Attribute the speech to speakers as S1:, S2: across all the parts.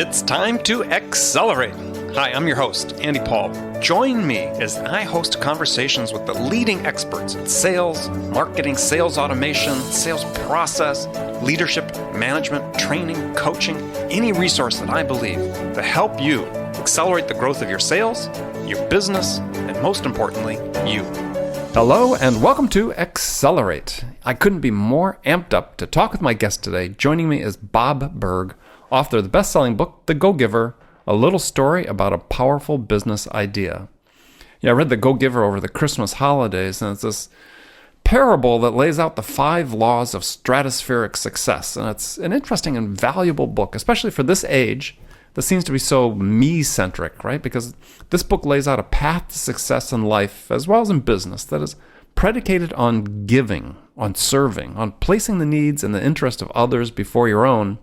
S1: It's time to accelerate. Hi, I'm your host, Andy Paul. Join me as I host conversations with the leading experts in sales, marketing, sales automation, sales process, leadership, management, training, coaching, any resource that I believe to help you accelerate the growth of your sales, your business, and most importantly, you. Hello and welcome to Accelerate. I couldn't be more amped up to talk with my guest today. Joining me is Bob Burg, author of the best-selling book, The Go-Giver, a little story about a powerful business idea. Yeah, I read The Go-Giver over the Christmas holidays, and it's this parable that lays out the 5 laws of stratospheric success. And it's an interesting and valuable book, especially for this age that seems to be so me-centric, right? Because this book lays out a path to success in life as well as in business that is predicated on giving, on serving, on placing the needs and the interest of others before your own.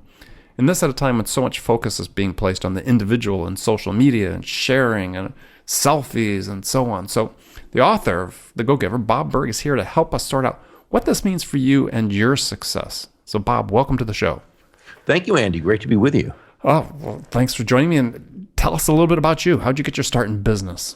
S1: And this at a time when so much focus is being placed on the individual and social media and sharing and selfies and so on. So the author of The Go-Giver, Bob Burg, is here to help us sort out what this means for you and your success. So Bob, welcome to the show.
S2: Thank you, Andy. Great to be with you.
S1: Oh, well, thanks for joining me. And tell us a little bit about you. How'd you get your start in business?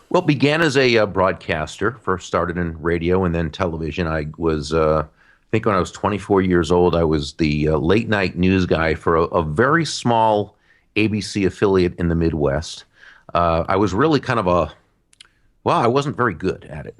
S2: Well, began as a broadcaster. First started in radio and then television. I was... I think when I was 24 years old, I was the late night news guy for a very small ABC affiliate in the Midwest. I was really kind of I wasn't very good at it.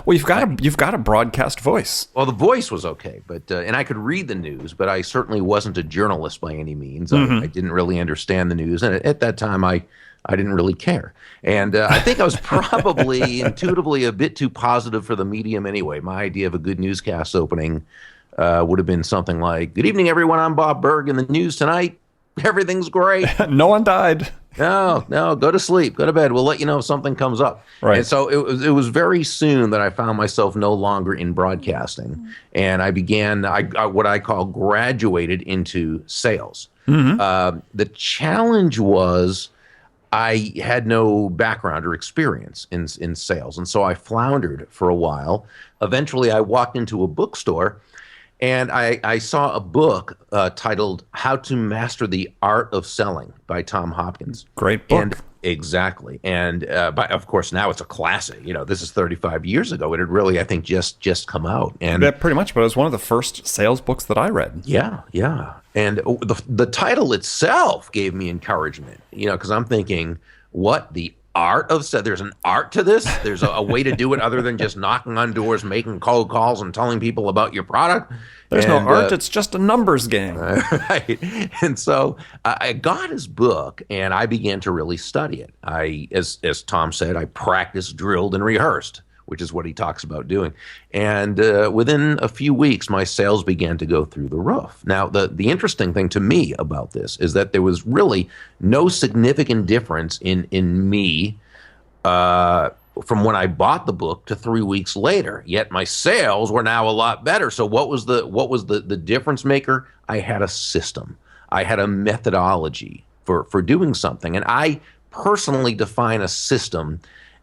S1: Well, you've got a broadcast voice.
S2: Well, the voice was okay, but and I could read the news, but I certainly wasn't a journalist by any means. I didn't really understand the news, and at that time, I didn't really care. And I think I was probably intuitively a bit too positive for the medium anyway. My idea of a good newscast opening would have been something like, "Good evening, everyone. I'm Bob Burg. In the news tonight, everything's great.
S1: No one died.
S2: No, go to sleep. Go to bed. We'll let you know if something comes up."
S1: Right.
S2: And so it was very soon that I found myself no longer in broadcasting. And I began, what I call graduated into sales. The challenge was, I had no background or experience in sales, and so I floundered for a while. Eventually, I walked into a bookstore, and I saw a book titled "How to Master the Art of Selling" by Tom Hopkins.
S1: Great book.
S2: And exactly. And but of course, now it's a classic. You know, this is 35 years ago. It had really, I think, just come out. And
S1: yeah, pretty much, but it was one of the first sales books that I read.
S2: Yeah. And the title itself gave me encouragement, because I'm thinking, what, the art of sales? There's an art to this? There's a way to do it other than just knocking on doors, making cold calls, and telling people about your product?
S1: There's no art. It's just a numbers game.
S2: Right. And so I got his book, and I began to really study it. As Tom said, I practiced, drilled, and rehearsed, which is what he talks about doing. And within a few weeks, my sales began to go through the roof. Now, the interesting thing to me about this is that there was really no significant difference in me from when I bought the book to 3 weeks later. Yet my sales were now a lot better. So what was the difference maker? I had a system. I had a methodology for doing something. And I personally define a system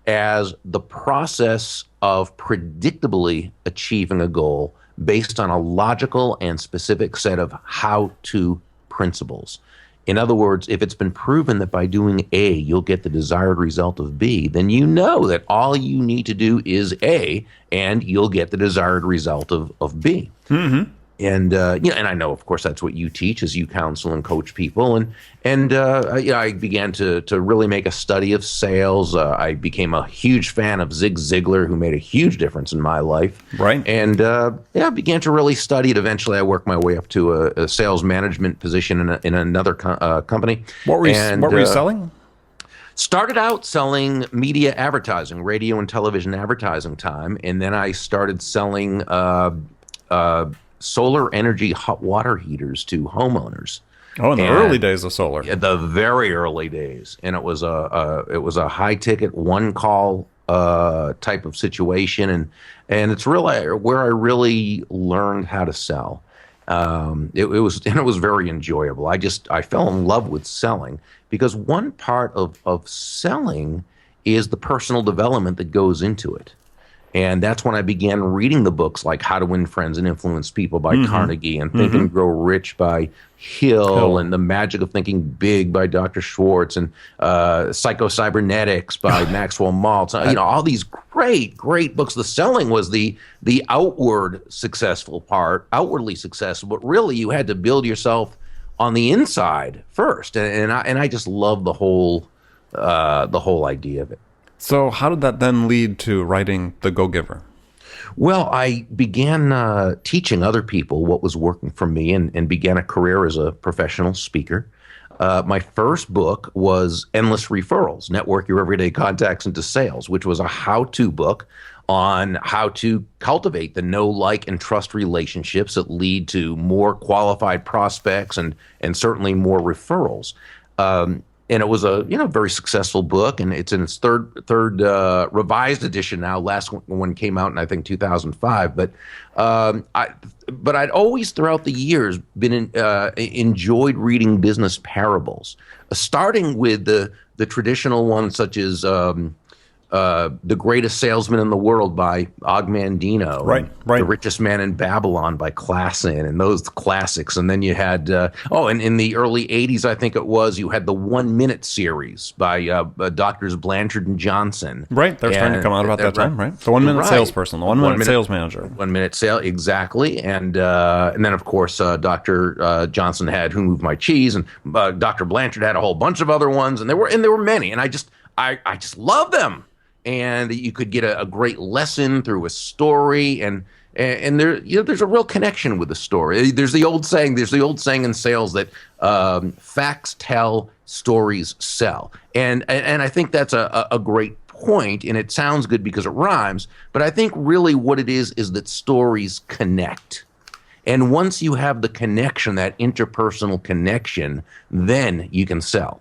S2: as the process of predictably achieving a goal based on a logical and specific set of how-to principles. In other words, if it's been proven that by doing A, you'll get the desired result of B, then you know that all you need to do is A, and you'll get the desired result of B. Mm-hmm. And and I know, of course, that's what you teach as you counsel and coach people. And I began to really make a study of sales. I became a huge fan of Zig Ziglar, who made a huge difference in my life.
S1: Right.
S2: And I began to really study it. Eventually, I worked my way up to a sales management position in another company.
S1: What were you selling?
S2: Started out selling media advertising, radio and television advertising time, and then I started selling solar energy hot water heaters to homeowners.
S1: Oh, in the early days of solar.
S2: The very early days, and it was a high ticket, one call type of situation, and it's really where I really learned how to sell. It was very enjoyable. I fell in love with selling because one part of selling is the personal development that goes into it. And that's when I began reading the books like How to Win Friends and Influence People by Carnegie, and Think and Grow Rich by Hill, and The Magic of Thinking Big by Dr. Schwartz, and Psycho-Cybernetics by Maxwell Maltz. All these great books. The selling was the outwardly successful part, but really you had to build yourself on the inside first. And I just love the whole idea of it.
S1: So how did that then lead to writing The Go-Giver?
S2: Well, I began teaching other people what was working for me, and began a career as a professional speaker. My first book was Endless Referrals, Network Your Everyday Contacts into Sales, which was a how-to book on how to cultivate the know, like, and trust relationships that lead to more qualified prospects and certainly more referrals. And it was a very successful book, and it's in its third revised edition now. Last one came out in I think 2005. But I'd always throughout the years been enjoyed reading business parables, starting with the traditional ones such as The Greatest Salesman in the World by Og Mandino,
S1: right.
S2: The Richest Man in Babylon by Klassen, and those classics. And then you had, and in the early 80s, I think it was, you had the 1 Minute series by Doctors Blanchard and Johnson.
S1: Right, they're trying to come out about that time, right? The 1 Minute Salesperson, the 1 Minute Sales Manager.
S2: 1 Minute Sale, exactly. And then, of course, Dr. Johnson had Who Moved My Cheese, and Dr. Blanchard had a whole bunch of other ones, and there were many, and I just love them. And you could get a great lesson through a story, and there's a real connection with the story. There's the old saying in sales that facts tell, stories sell, and I think that's a great point, and it sounds good because it rhymes. But I think really what it is that stories connect. And once you have the connection, that interpersonal connection, then you can sell.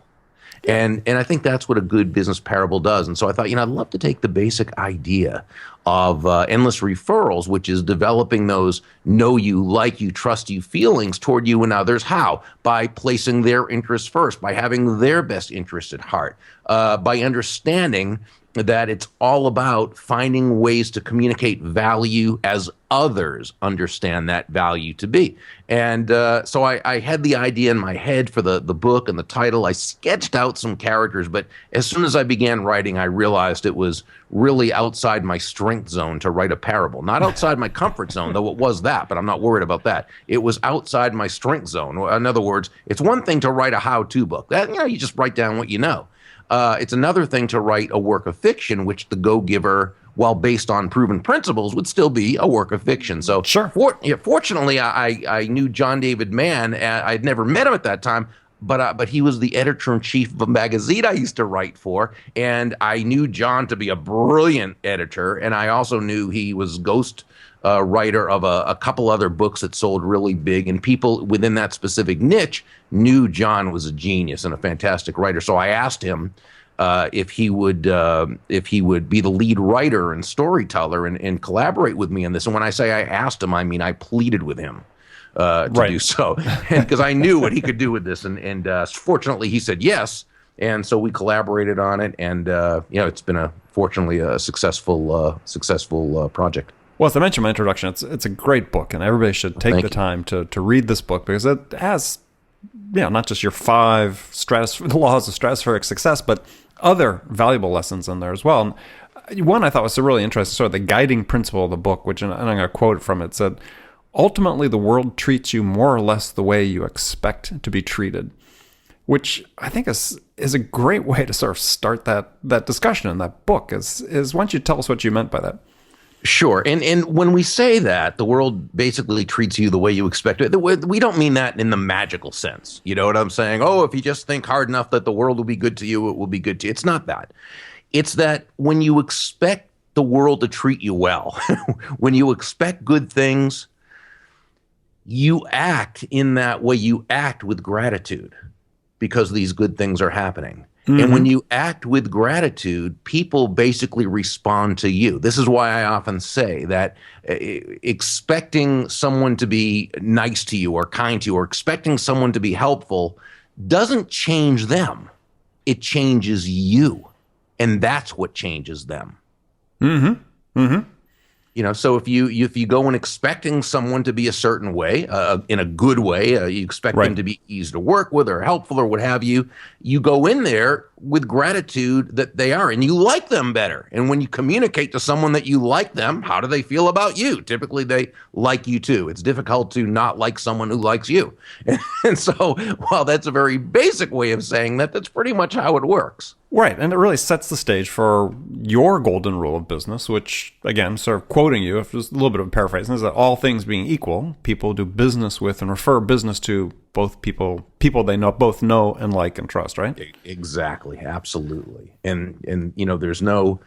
S2: And I think that's what a good business parable does. And so I thought, I'd love to take the basic idea of Endless Referrals, which is developing those know you, like you, trust you feelings toward you and others. How? By placing their interests first, by having their best interest at heart, by understanding that it's all about finding ways to communicate value as others understand that value to be. And so I had the idea in my head for the book and the title. I sketched out some characters, but as soon as I began writing, I realized it was really outside my strength zone to write a parable. Not outside my comfort zone, though it was that, but I'm not worried about that. It was outside my strength zone. In other words, it's one thing to write a how-to book. That you just write down what you know. It's another thing to write a work of fiction, which The Go-Giver, while based on proven principles, would still be a work of fiction. So,
S1: sure.
S2: Fortunately, I knew John David Mann. I'd never met him at that time, but he was the editor-in-chief of a magazine I used to write for, and I knew John to be a brilliant editor, and I also knew he was ghost writer of a couple other books that sold really big, and people within that specific niche knew John was a genius and a fantastic writer. So I asked him if he would be the lead writer and storyteller and collaborate with me on this. And when I say I asked him, I mean I pleaded with him to do so, because I knew what he could do with this. And fortunately, he said yes. And so we collaborated on it, and it's been fortunately a successful project.
S1: Well, as I mentioned in my introduction, it's a great book, and everybody should take the time to read this book, because it has, not just your 5 laws of stratospheric success, but other valuable lessons in there as well. And one I thought was really interesting, sort of the guiding principle of the book, which, and I'm going to quote from it, said, "Ultimately, the world treats you more or less the way you expect to be treated," which I think is a great way to sort of start that discussion in that book. Is why don't you tell us what you meant by that?
S2: Sure. And when we say that, the world basically treats you the way you expect it, we don't mean that in the magical sense. You know what I'm saying? Oh, if you just think hard enough that the world will be good to you, it will be good to you. It's not that. It's that when you expect the world to treat you well, when you expect good things, you act in that way. You act with gratitude because these good things are happening. Mm-hmm. And when you act with gratitude, people basically respond to you. This is why I often say that expecting someone to be nice to you or kind to you or expecting someone to be helpful doesn't change them. It changes you. And that's what changes them.
S1: Mm-hmm. Mm-hmm.
S2: So if you go in expecting someone to be a certain way, in a good way, you expect them to be easy to work with or helpful or what have you, you go in there with gratitude that they are, and you like them better. And when you communicate to someone that you like them, how do they feel about you? Typically, they like you too. It's difficult to not like someone who likes you. And so, while that's a very basic way of saying that, that's pretty much how it works.
S3: Right, and it really sets the stage for your golden rule of business, which, again, sort of quoting you, if there's a little bit of a paraphrase, is that all things being equal, people do business with and refer business to both people they both know and like and trust, right?
S2: Exactly, absolutely. And there's no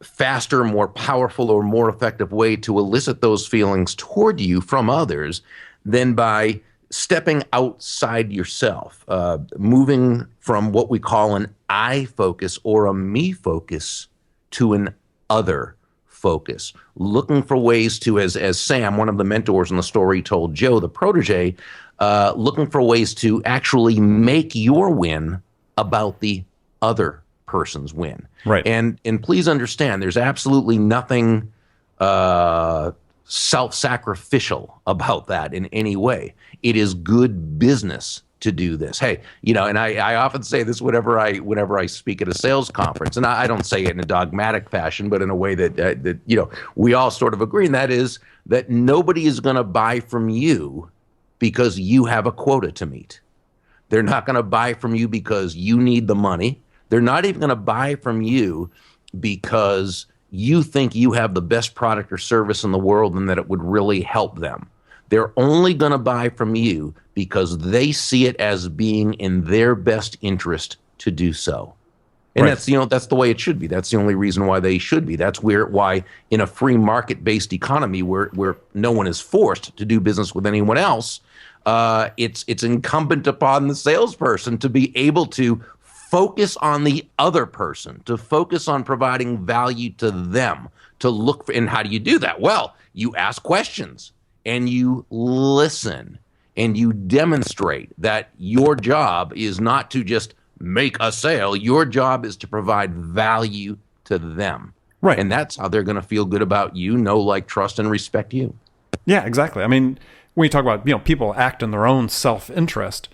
S2: faster, more powerful, or more effective way to elicit those feelings toward you from others than by stepping outside yourself, moving from what we call an I focus or a me focus to an other focus, looking for ways to, as Sam, one of the mentors in the story, told Joe, the protege, looking for ways to actually make your win about the other person's win.
S3: Right.
S2: And please understand, there's absolutely nothing self-sacrificial about that in any way. It is good business to do this. Hey, and I often say this whenever I speak at a sales conference, and I don't say it in a dogmatic fashion, but in a way that we all sort of agree, and that is that nobody is going to buy from you because you have a quota to meet. They're not going to buy from you because you need the money. They're not even going to buy from you because you think you have the best product or service in the world and that it would really help them. They're only going to buy from you because they see it as being in their best interest to do so. And that's the way it should be. That's the only reason why they should be. That's why in a free market-based economy where no one is forced to do business with anyone else, it's incumbent upon the salesperson to be able to focus on the other person, to focus on providing value to them, to look for, and how do you do that? Well, you ask questions and you listen and you demonstrate that your job is not to just make a sale. Your job is to provide value to them.
S3: Right.
S2: And that's how they're going to feel good about you, know, like, trust, and respect you.
S3: Yeah, exactly. I mean, when you talk about, people act in their own self-interest,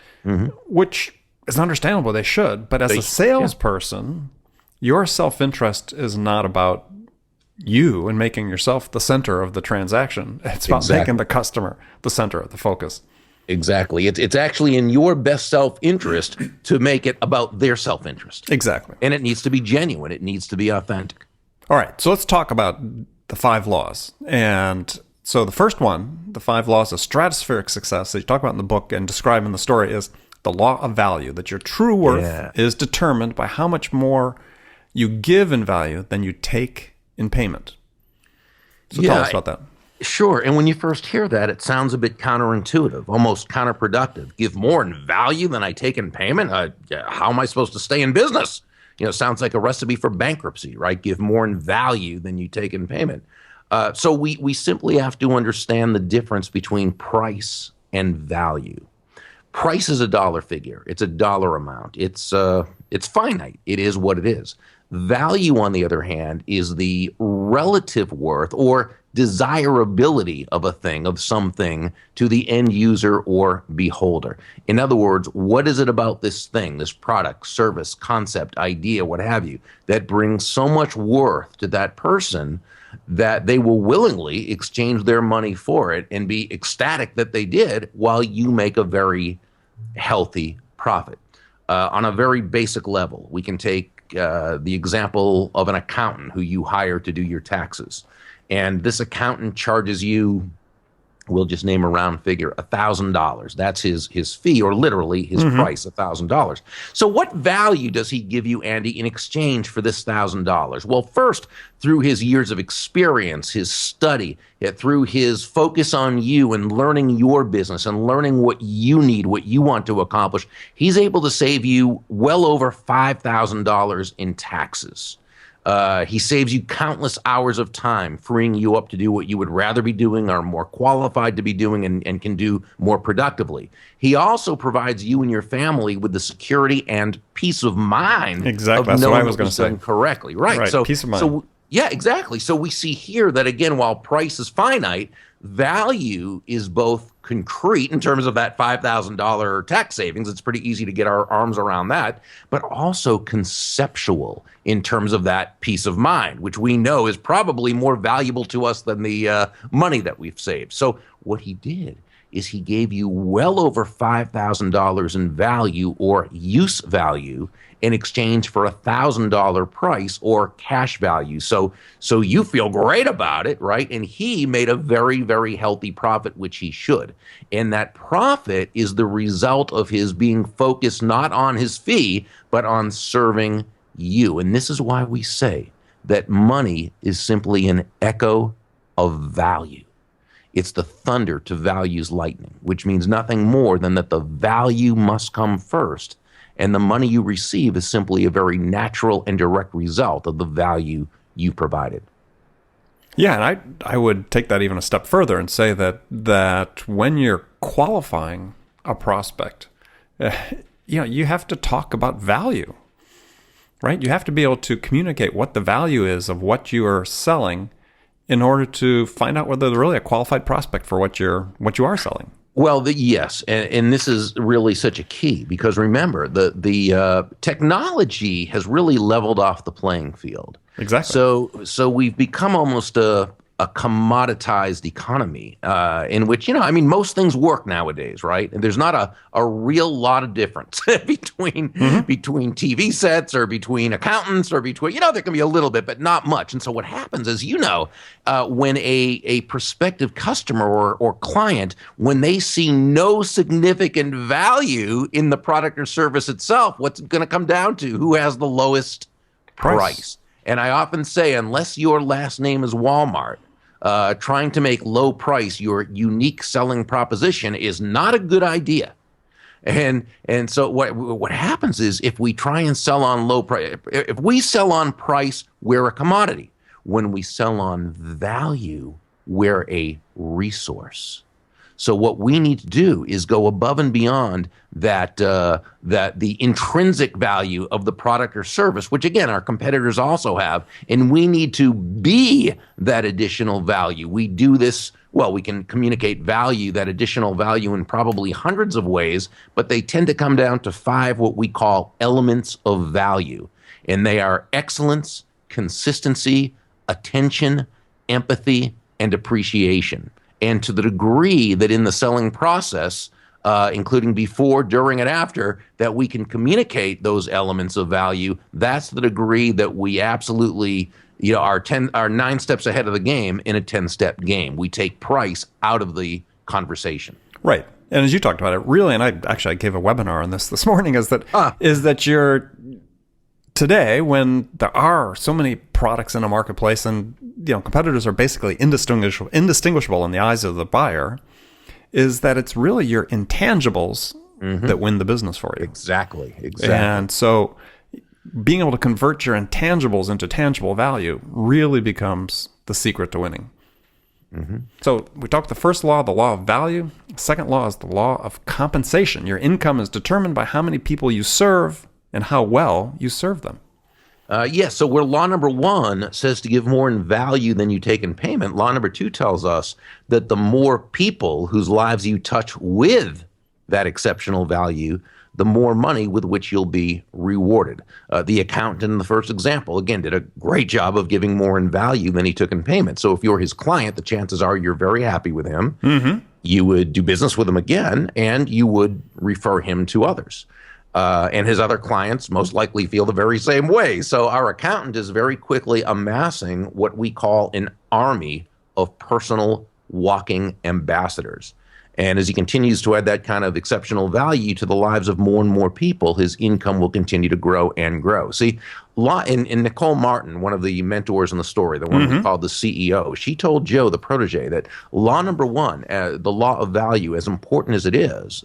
S3: which is understandable, they should, but as a salesperson, your self-interest is not about you and making yourself the center of the transaction. It's about making the customer the center of the focus.
S2: Exactly. It's actually in your best self-interest to make it about their self-interest.
S3: Exactly.
S2: And it needs to be genuine. It needs to be authentic.
S3: All right. So let's talk about the 5 laws. And so the first one, the 5 laws of stratospheric success that you talk about in the book and describe in the story, is the law of value, that your true worth is determined by how much more you give in value than you take in payment. So tell us about that.
S2: Sure. And when you first hear that, it sounds a bit counterintuitive, almost counterproductive. Give more in value than I take in payment? How am I supposed to stay in business? It sounds like a recipe for bankruptcy, right? Give more in value than you take in payment. So we simply have to understand the difference between price and value. Price is a dollar figure. It's a dollar amount. It's finite. It is what it is. Value, on the other hand, is the relative worth or desirability of a thing, of something, to the end user or beholder. In other words, what is it about this thing, this product, service, concept, idea, what have you, that brings so much worth to that person that they will willingly exchange their money for it and be ecstatic that they did, while you make a very healthy profit. On a very basic level, we can take the example of an accountant who you hire to do your taxes. And this accountant charges you, we'll just name a round figure, $1,000. That's his fee, or literally his price, $1,000. So what value does he give you, Andy, in exchange for this $1,000? Well, first, through his years of experience, his study, through his focus on you and learning your business and learning what you need, what you want to accomplish, he's able to save you well over $5,000 in taxes. He saves you countless hours of time, freeing you up to do what you would rather be doing, are more qualified to be doing, and can do more productively. He also provides you and your family with the security and peace of mind.
S3: Exactly, that's what I was going to say.
S2: Correctly, right?
S3: Right.
S2: So
S3: peace of mind.
S2: So Yeah, exactly. So we see here that, again, while price is finite, value is both concrete in terms of that $5,000 tax savings. It's pretty easy to get our arms around that, but also conceptual in terms of that peace of mind, which we know is probably more valuable to us than the money that we've saved. So what he did is he gave you well over $5,000 in value or use value in exchange for $1,000 price or cash value. So you feel great about it, right? And he made a very, very healthy profit, which he should. And that profit is the result of his being focused not on his fee, but on serving you. And this is why we say that money is simply an echo of value. It's the thunder to value's lightning, which means nothing more than that the value must come first, and the money you receive is simply a very natural and direct result of the value you provided.
S3: Yeah, and I would take that even a step further and say that when you're qualifying a prospect, you have to talk about value, right? You have to be able to communicate what the value is of what you are selling in order to find out whether they're really a qualified prospect for what you are selling.
S2: Well, yes, and this is really such a key, because remember, the technology has really leveled off the playing field.
S3: Exactly.
S2: So we've become almost a commoditized economy in which, most things work nowadays, right? And there's not a real lot of difference between TV sets or between accountants or between, there can be a little bit, but not much. And so what happens is, when a prospective customer or client, when they see no significant value in the product or service itself, what's going to come down to? Who has the lowest price? And I often say, unless your last name is Walmart, trying to make low price your unique selling proposition is not a good idea. And so what happens is, if we try and sell on low price, if we sell on price, we're a commodity. When we sell on value, we're a resource. So what we need to do is go above and beyond that the intrinsic value of the product or service, which again our competitors also have, and we need to be that additional value. We do this, we can communicate value, that additional value, in probably hundreds of ways, but they tend to come down to 5 what we call elements of value. And they are excellence, consistency, attention, empathy, and appreciation. And to the degree that in the selling process, including before, during, and after, that we can communicate those elements of value, that's the degree that we absolutely, are 9 steps ahead of the game in a 10-step game. We take price out of the conversation.
S3: Right. And as you talked about it, really, and I gave a webinar on this morning, is that you're today, when there are so many products in a marketplace and competitors are basically indistinguishable in the eyes of the buyer, is that it's really your intangibles that win the business for you. Exactly. And so being able to convert your intangibles into tangible value really becomes the secret to winning. So we talked the first law, the law of value. The second law is the law of compensation. Your income is determined by how many people you serve and how well you serve them.
S2: Yes, so where law number 1 says to give more in value than you take in payment, law number 2 tells us that the more people whose lives you touch with that exceptional value, the more money with which you'll be rewarded. The accountant in the first example, again, did a great job of giving more in value than he took in payment. So if you're his client, the chances are you're very happy with him. You would do business with him again, and you would refer him to others. And his other clients most likely feel the very same way. So our accountant is very quickly amassing what we call an army of personal walking ambassadors. And as he continues to add that kind of exceptional value to the lives of more and more people, his income will continue to grow and grow. See, in Nicole Martin, one of the mentors in the story, the one we called the CEO, she told Joe, the protege, that law number 1, the law of value, as important as it is,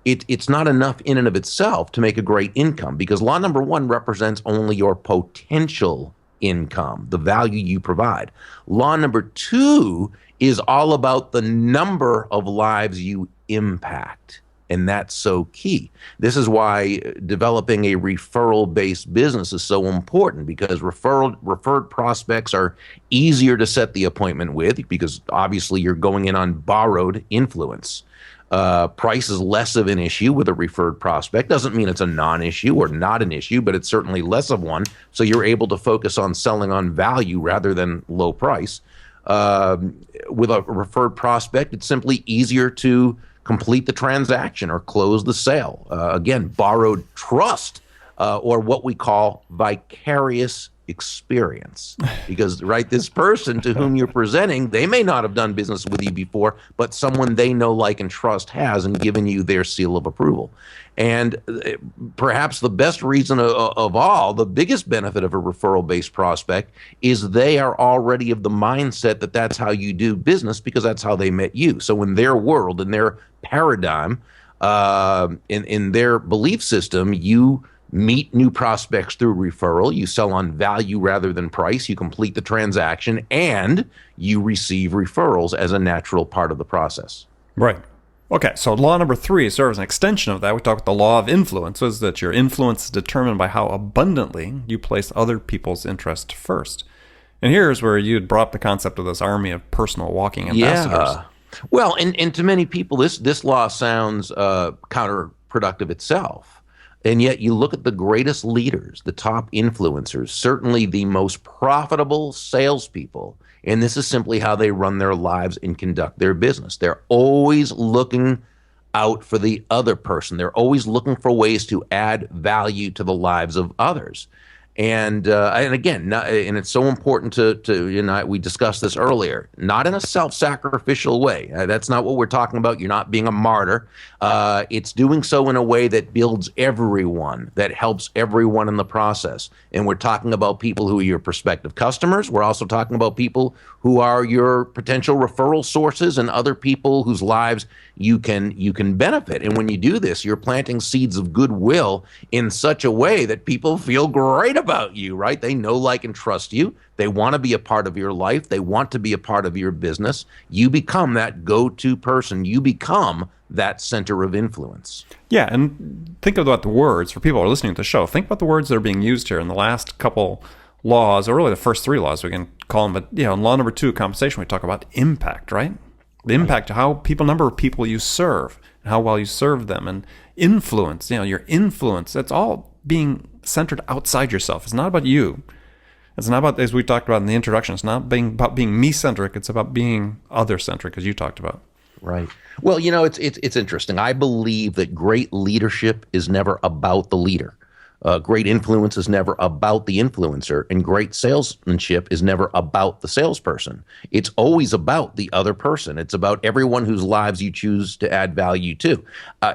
S2: it's not enough in and of itself to make a great income, because law number 1 represents only your potential income, the value you provide. Law number 2 is all about the number of lives you impact. And that's so key. This is why developing a referral-based business is so important, because referred prospects are easier to set the appointment with, because obviously you're going in on borrowed influence. Price is less of an issue with a referred prospect. Doesn't mean it's a non-issue or not an issue, but it's certainly less of one. So you're able to focus on selling on value rather than low price. With a referred prospect, it's simply easier to complete the transaction or close the sale. Again, borrowed trust, or what we call vicarious experience. Because, right, this person to whom you're presenting, they may not have done business with you before, but someone they know, like, and trust has, and given you their seal of approval. And perhaps the best reason of all, the biggest benefit of a referral-based prospect, is they are already of the mindset that that's how you do business, because that's how they met you. So in their world, in their paradigm, in their belief system, you meet new prospects through referral, you sell on value rather than price, you complete the transaction, and you receive referrals as a natural part of the process.
S3: Right. Okay, so law number 3 serves an extension of that. We talked about the law of influence, is that your influence is determined by how abundantly you place other people's interest first. And here's where you had brought the concept of this army of personal walking ambassadors.
S2: Yeah. Well, and to many people, this law sounds counterproductive itself. And yet you look at the greatest leaders, the top influencers, certainly the most profitable salespeople, and this is simply how they run their lives and conduct their business. They're always looking out for the other person. They're always looking for ways to add value to the lives of others. And again, and it's so important to we discussed this earlier, not in a self-sacrificial way. That's not what we're talking about. You're not being a martyr. It's doing so in a way that builds everyone, that helps everyone in the process. And we're talking about people who are your prospective customers. We're also talking about people who are your potential referral sources and other people whose lives you can benefit. And when you do this, you're planting seeds of goodwill in such a way that people feel great about you, right? They know, like, and trust you. They want to be a part of your life. They want to be a part of your business. You become that go-to person. You become that center of influence.
S3: Yeah, and think about the words. For people who are listening to the show, think about the words that are being used here in the last couple laws, or really the first 3 laws we can call them. But, in law number 2, compensation, we talk about impact, right? The impact to how number of people you serve, and how well you serve them, and influence, your influence, that's all being centered outside yourself. It's not about you. It's not about, as we talked about in the introduction, it's not about being me-centric, it's about being other-centric, as you talked about.
S2: Right. Well, it's interesting. I believe that great leadership is never about the leader. Great influence is never about the influencer, and great salesmanship is never about the salesperson. It's always about the other person. It's about everyone whose lives you choose to add value to.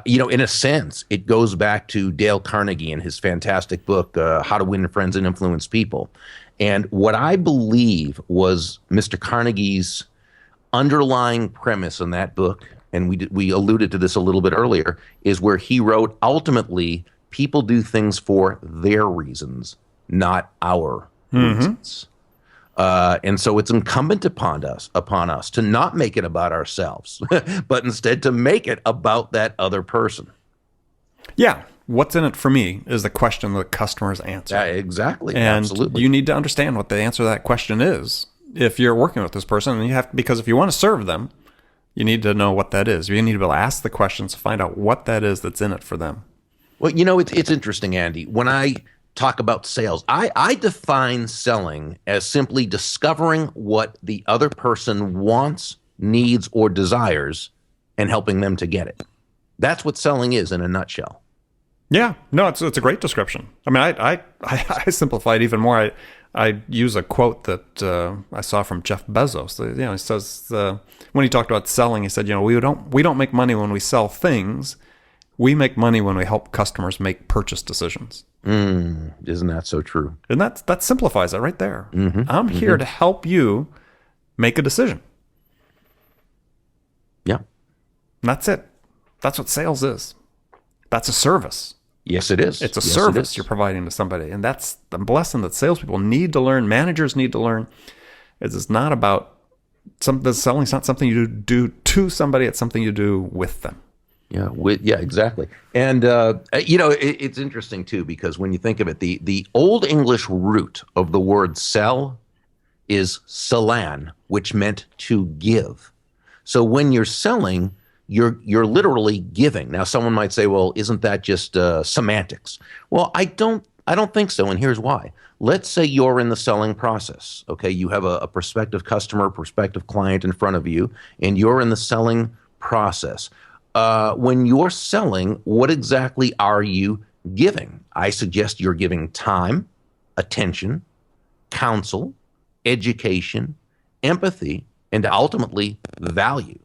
S2: In a sense, it goes back to Dale Carnegie and his fantastic book, How to Win Friends and Influence People. And what I believe was Mr. Carnegie's underlying premise in that book, and we alluded to this a little bit earlier, is where he wrote, ultimately, people do things for their reasons, not our reasons. And so it's incumbent upon us to not make it about ourselves, but instead to make it about that other person.
S3: Yeah. What's in it for me is the question the customers answer.
S2: Yeah, exactly.
S3: And
S2: absolutely.
S3: You need to understand what the answer to that question is if you're working with this person. And because if you want to serve them, you need to know what that is. You need to be able to ask the questions to find out what that is that's in it for them.
S2: Well, it's interesting, Andy. When I talk about sales, I define selling as simply discovering what the other person wants, needs, or desires, and helping them to get it. That's what selling is in a nutshell.
S3: Yeah, no, it's a great description. I mean, I simplify it even more. I use a quote that I saw from Jeff Bezos. He says when he talked about selling, he said, we don't make money when we sell things. We make money when we help customers make purchase decisions.
S2: Isn't that so true?
S3: And that simplifies it right there. I'm here to help you make a decision.
S2: Yeah.
S3: And that's it. That's what sales is. That's a service.
S2: Yes, it is.
S3: It's a service you're providing to somebody. And that's the lesson that salespeople need to learn, managers need to learn, is it's not about selling. It's not something you do to somebody. It's something you do with them.
S2: Yeah, exactly. And it's interesting too, because when you think of it, the Old English root of the word sell is selan, which meant to give. So when you're selling, you're literally giving. Now, someone might say, "Well, isn't that just semantics?" Well, I don't think so, and here's why. Let's say you're in the selling process. Okay, you have a prospective customer, prospective client in front of you, and you're in the selling process. When you're selling, what exactly are you giving? I suggest you're giving time, attention, counsel, education, empathy, and ultimately value.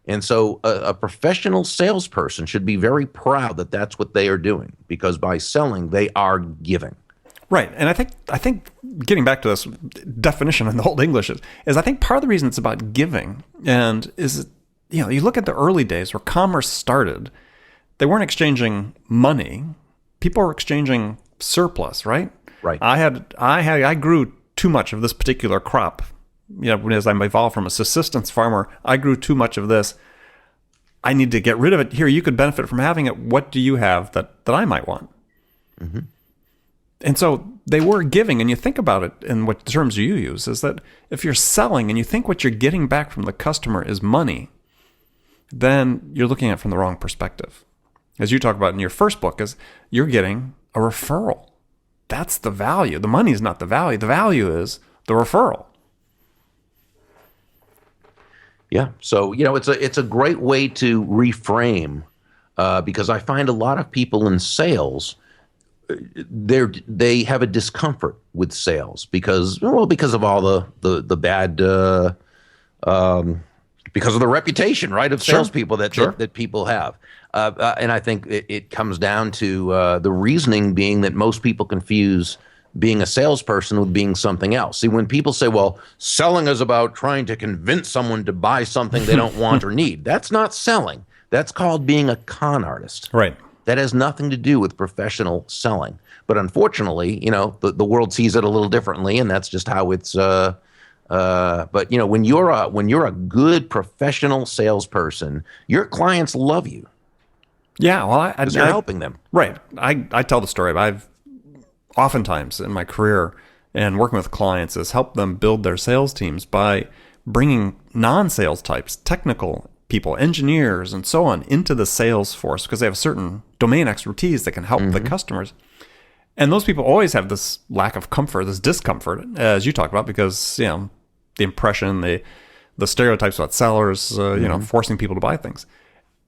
S2: And so a professional salesperson should be very proud that that's what they are doing, because by selling, they are giving.
S3: Right. And I think getting back to this definition in the Old English is I think part of the reason it's about giving and is, you look at the early days where commerce started, they weren't exchanging money. People were exchanging surplus, right?
S2: Right.
S3: I grew too much of this particular crop. As I evolved from a subsistence farmer, I grew too much of this. I need to get rid of it. Here, you could benefit from having it. What do you have that I might want? Mm-hmm. And so they were giving, and you think about it in what terms you use, is that if you're selling and you think what you're getting back from the customer is money, then you're looking at it from the wrong perspective. As you talk about in your first book, is you're getting a referral. That's the value. The money is not the value. The value is the referral.
S2: Yeah. So, it's a great way to reframe, because I find a lot of people in sales, they have a discomfort with sales because of all the bad, because of the reputation, right, of salespeople that people have. And I think it comes down to the reasoning being that most people confuse being a salesperson with being something else. See, when people say, well, selling is about trying to convince someone to buy something they don't want or need, that's not selling. That's called being a con artist.
S3: Right.
S2: That has nothing to do with professional selling. But unfortunately, the world sees it a little differently, and that's just how it's. But when you're a good professional salesperson, your clients love you.
S3: Yeah, well,
S2: because you're helping them.
S3: Right. I tell the story. I've oftentimes in my career and working with clients is help them build their sales teams by bringing non-sales types, technical people, engineers, and so on into the sales force because they have a certain domain expertise that can help the customers. And those people always have this lack of comfort, this discomfort, as you talked about, because the impression, the stereotypes about sellers, forcing people to buy things.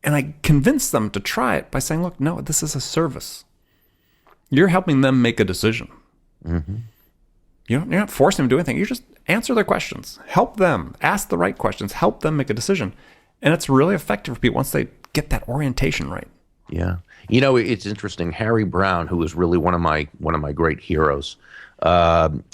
S3: And I convince them to try it by saying, look, no, this is a service. You're helping them make a decision. Mm-hmm. You're not forcing them to do anything. You just answer their questions, help them, ask the right questions, help them make a decision. And it's really effective for people once they get that orientation right.
S2: Yeah. It's interesting. Harry Brown, who was really one of my great heroes,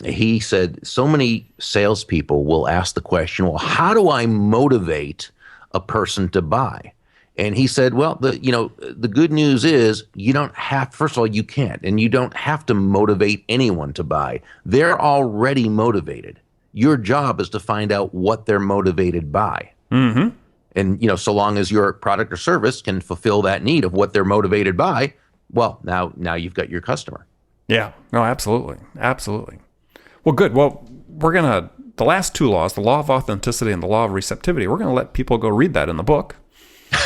S2: he said so many salespeople will ask the question, well, how do I motivate a person to buy? And he said, well, the good news is you don't have, first of all, you can't, and you don't have to motivate anyone to buy. They're already motivated. Your job is to find out what they're motivated by. Mm-hmm. And, so long as your product or service can fulfill that need of what they're motivated by, well, now you've got your customer.
S3: Yeah, no, absolutely. Absolutely. Well, good. Well, the last two laws, the law of authenticity and the law of receptivity, we're going to let people go read that in the book.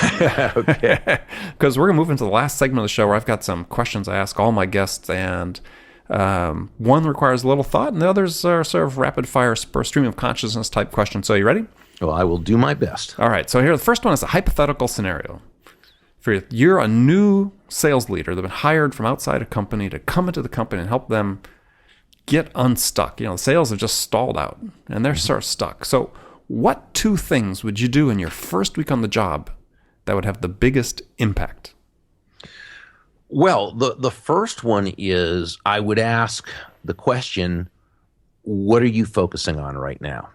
S2: Okay.
S3: Because we're going to move into the last segment of the show where I've got some questions I ask all my guests, and one requires a little thought, and the others are sort of rapid fire stream of consciousness type questions. So you ready?
S2: Well, I will do my best.
S3: All right. So here, the first one is a hypothetical scenario. You're a new sales leader that's been hired from outside a company to come into the company and help them get unstuck. The sales have just stalled out, and they're sort of stuck. So what two things would you do in your first week on the job that would have the biggest impact?
S2: Well, the first one is I would ask the question, what are you focusing on right now?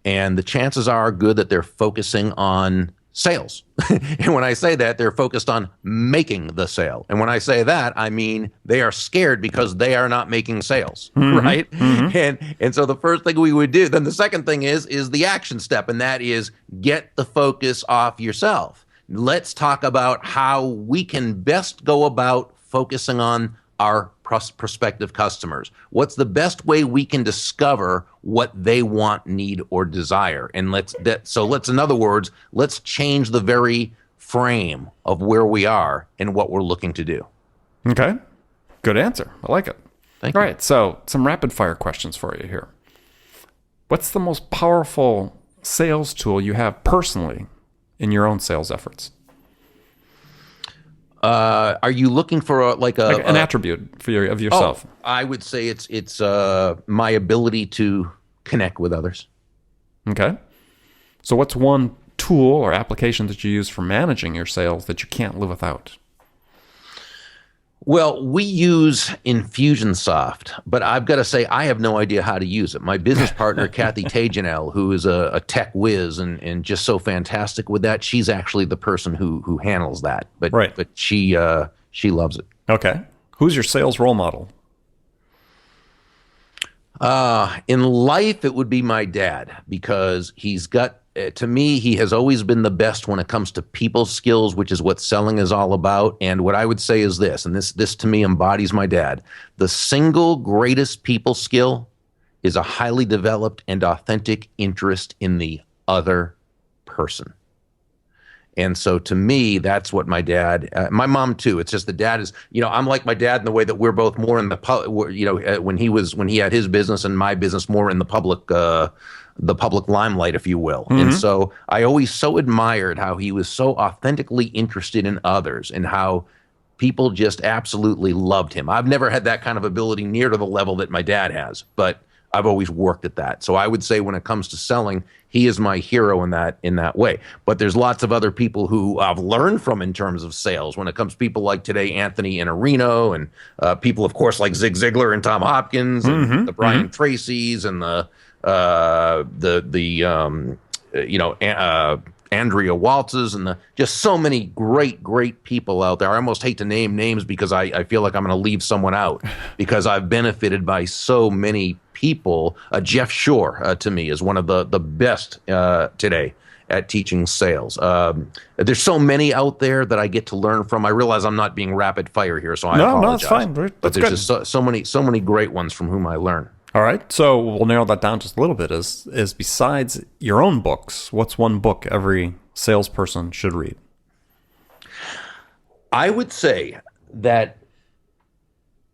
S2: And the chances are good that they're focusing on sales. And when I say that, they're focused on making the sale. And when I say that, I mean they are scared because they are not making sales, right? Mm-hmm. And so the first thing we would do, then the second thing is the action step, and that is get the focus off yourself. let's talk about how we can best go about focusing on our prospective customers. What's the best way we can discover what they want, need, or desire? And in other words, let's change the very frame of where we are and what we're looking to do.
S3: Okay. Good answer. I like it.
S2: Thank you.
S3: All right. So some rapid fire questions for you here. What's the most powerful sales tool you have personally in your own sales efforts?
S2: Are you looking for
S3: an attribute of yourself?
S2: I would say it's my ability to connect with others.
S3: Okay. So what's one tool or application that you use for managing your sales that you can't live without?
S2: Well, we use Infusionsoft, but I've got to say I have no idea how to use it. My business partner, Kathy Tajanel, who is a tech whiz and just so fantastic with that, she's actually the person who handles that. But
S3: right.
S2: But she loves it.
S3: Okay. Who's your sales role model?
S2: In life, it would be my dad, because he's got, to me, he has always been the best when it comes to people skills, which is what selling is all about. And what I would say is this, and this to me embodies my dad. The single greatest people skill is a highly developed and authentic interest in the other person. And so to me, that's what my dad, my mom too. It's just the dad is, I'm like my dad in the way that we're both more in the, when he had his business and my business more in the public limelight, if you will. Mm-hmm. And so I always so admired how he was so authentically interested in others and how people just absolutely loved him. I've never had that kind of ability near to the level that my dad has, but I've always worked at that. So I would say when it comes to selling, he is my hero in that way. But there's lots of other people who I've learned from in terms of sales. When it comes to people like today, Anthony Iannarino, and people, of course, like Zig Ziglar and Tom Hopkins, and the Brian Tracy's, and Andrea Waltzes, and just so many great people out there. I almost hate to name names because I feel like I'm going to leave someone out because I've benefited by so many people. Jeff Shore, to me, is one of the best today at teaching sales. There's so many out there that I get to learn from. I realize I'm not being rapid fire here, so I apologize.
S3: No, it's fine.
S2: But there's just so many great ones from whom I learn.
S3: All right, so we'll narrow that down just a little bit. Is besides your own books, what's one book every salesperson should read?
S2: I would say that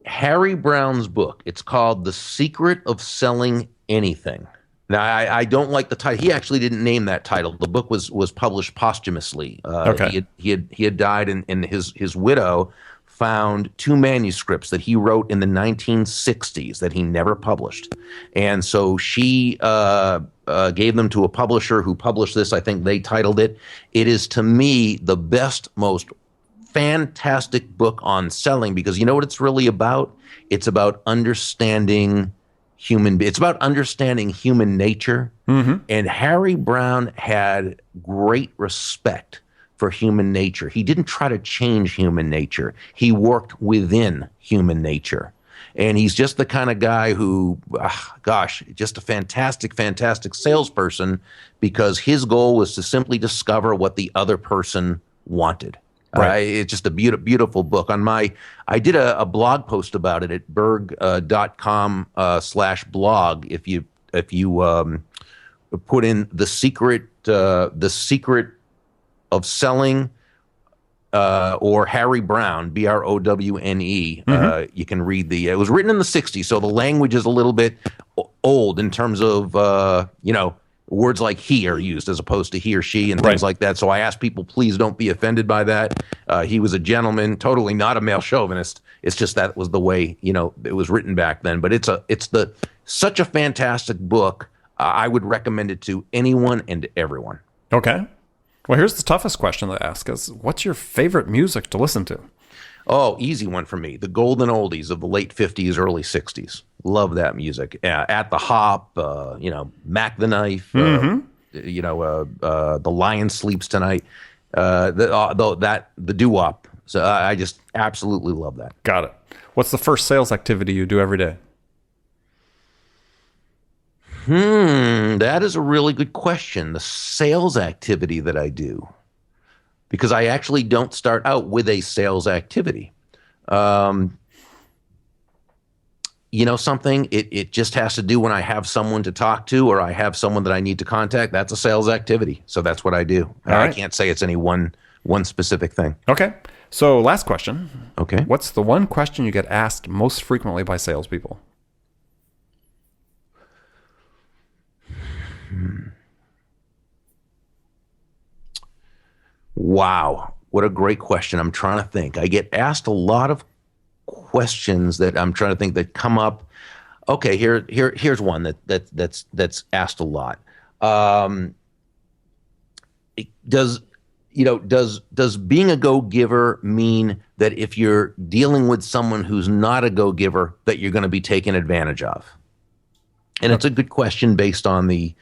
S2: Harry Brown's book, it's called The Secret of Selling Anything. Now, I don't like the title. He actually didn't name that title. The book was published posthumously.
S3: Okay.
S2: He had died, and his widow found 2 manuscripts that he wrote in the 1960s that he never published. And so she gave them to a publisher who published this. I think they titled it. It is, to me, the best, most fantastic book on selling, because you know what it's really about? It's about understanding human nature. Mm-hmm. And Harry Brown had great respect for human nature. He didn't try to change human nature. He worked within human nature. And he's just the kind of guy who, just a fantastic salesperson, because his goal was to simply discover what the other person wanted. Right. It's just a beautiful book. I did a blog post about it at burg.com/blog. If you put in the secret of selling, or Harry Brown, Browne, you can read it was written in the 60s, so the language is a little bit old in terms of, words like he are used as opposed to he or she and things like that. So I ask people, please don't be offended by that. He was a gentleman, totally not a male chauvinist. It's just that was the way, it was written back then. But it's such a fantastic book. I would recommend it to anyone and everyone.
S3: Okay. Well, here's the toughest question to ask is, what's your favorite music to listen to?
S2: Oh, easy one for me. The golden oldies of the late 50s, early 60s. Love that music. At the Hop, Mac the Knife, The Lion Sleeps Tonight, the doo-wop. So I just absolutely love that.
S3: Got it. What's the first sales activity you do every day?
S2: That is a really good question. The sales activity that I do. because I actually don't start out with a sales activity. You know something? It just has to do when I have someone to talk to or I have someone that I need to contact. That's a sales activity. So that's what I do.
S3: All right.
S2: I can't say it's any one specific thing.
S3: Okay. So last question.
S2: Okay.
S3: What's the one question you get asked most frequently by salespeople?
S2: Wow. What a great question. I'm trying to think. I get asked a lot of questions that I'm trying to think that come up. Okay, here's one that's asked a lot. Does being a go-giver mean that if you're dealing with someone who's not a go-giver, that you're going to be taken advantage of? And it's a good question based on the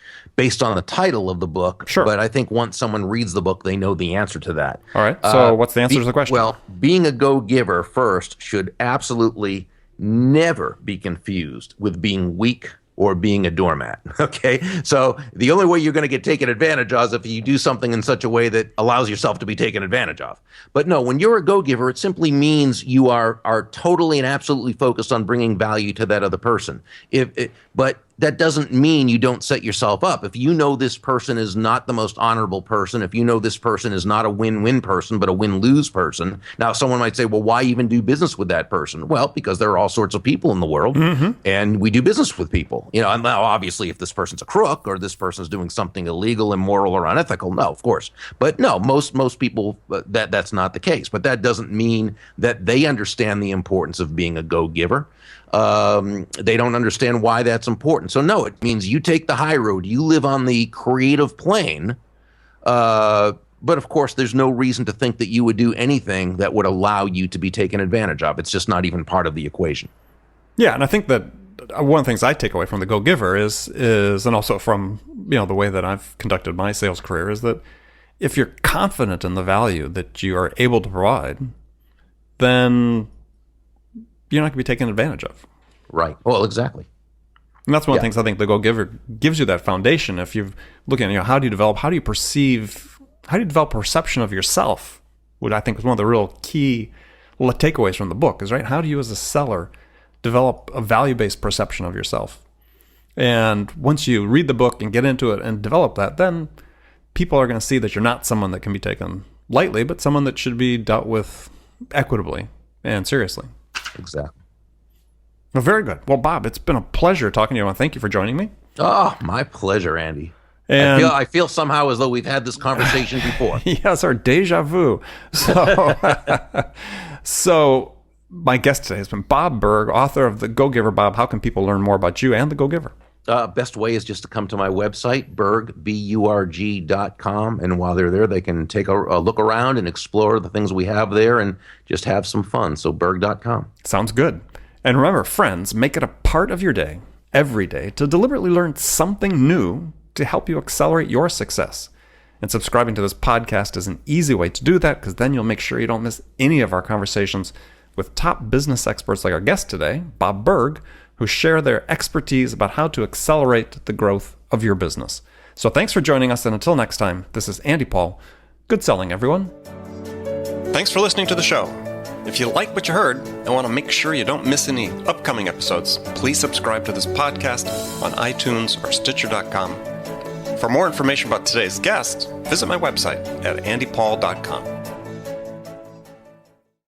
S2: title of the book.
S3: Sure.
S2: But I think once someone reads the book, they know the answer to that.
S3: All right. So what's the answer to the question?
S2: Well, being a go-giver first should absolutely never be confused with being weak or being a doormat. Okay. So the only way you're going to get taken advantage of is if you do something in such a way that allows yourself to be taken advantage of. But no, when you're a go-giver, it simply means you are totally and absolutely focused on bringing value to that other person. But that doesn't mean you don't set yourself up. If you know this person is not the most honorable person, if you know this person is not a win-win person, but a win-lose person, now someone might say, well, why even do business with that person? Well, because there are all sorts of people in the world, and we do business with people. You know, and now obviously if this person's a crook or this person's doing something illegal, immoral, or unethical, no, of course. But no, most people, that's not the case. But that doesn't mean that they understand the importance of being a go-giver. They don't understand why that's important. So no, it means you take the high road. You live on the creative plane. But of course, there's no reason to think that you would do anything that would allow you to be taken advantage of. It's just not even part of the equation.
S3: Yeah, and I think that one of the things I take away from the go-giver is, and also from the way that I've conducted my sales career, is that if you're confident in the value that you are able to provide, then you're not going to be taken advantage of.
S2: Right. Well, exactly.
S3: And that's one of the things I think the go-giver gives you, that foundation. If you're looking at, how do you develop perception of yourself, which I think is one of the real key takeaways from the book is, right? How do you as a seller develop a value-based perception of yourself? And once you read the book and get into it and develop that, then people are going to see that you're not someone that can be taken lightly, but someone that should be dealt with equitably and seriously.
S2: Exactly.
S3: Well, very good. Well, Bob, it's been a pleasure talking to you, and thank you for joining me.
S2: Oh, my pleasure, Andy.
S3: And
S2: I feel somehow as though we've had this conversation before.
S3: Yes, our deja vu. So my guest today has been Bob Burg, author of The Go-Giver. Bob, how can people learn more about you and The Go-Giver?
S2: Best way is just to come to my website, Burg, BURG.com. And while they're there, they can take a look around and explore the things we have there and just have some fun. So Burg.com.
S3: Sounds good. And remember, friends, make it a part of your day, every day, to deliberately learn something new to help you accelerate your success. And subscribing to this podcast is an easy way to do that, because then you'll make sure you don't miss any of our conversations with top business experts like our guest today, Bob Burg, who share their expertise about how to accelerate the growth of your business. So thanks for joining us, and until next time, this is Andy Paul. Good selling, everyone.
S1: Thanks for listening to the show. If you like what you heard and want to make sure you don't miss any upcoming episodes, please subscribe to this podcast on iTunes or Stitcher.com. For more information about today's guest, visit my website at andypaul.com.